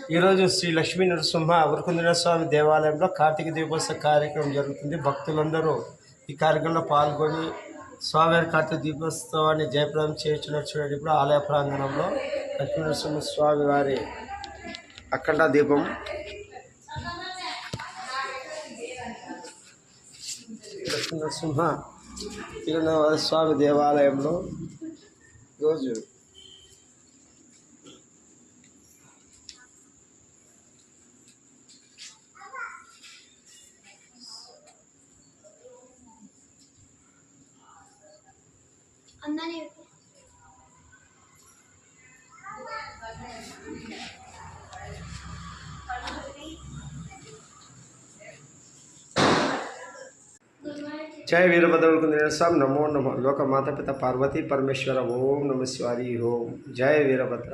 ఈరోజు శ్రీ లక్ష్మీ నరసింహ వరకుంద్ర స్వామి దేవాలయంలో కార్తీక దీపోత్సవ కార్యక్రమం జరుగుతుంది. భక్తులందరూ ఈ కార్యక్రమంలో పాల్గొని స్వామివారి కార్తీక దీపోత్సవాన్ని జయప్రదం చేస్తున్నారు. చూడండి, ఇప్పుడు ఆలయ ప్రాంగణంలో లక్ష్మీ నరసింహ స్వామి వారి అఖండ దీపం లక్ష్మీ నరసింహ తిరునావాల స్వామి దేవాలయంలో రోజు जय वीरभद्र स्वामी नमो नमः लोक माता पिता पार्वती परमेश्वर ओम नमः शिवाय ओम जय वीरभद्र।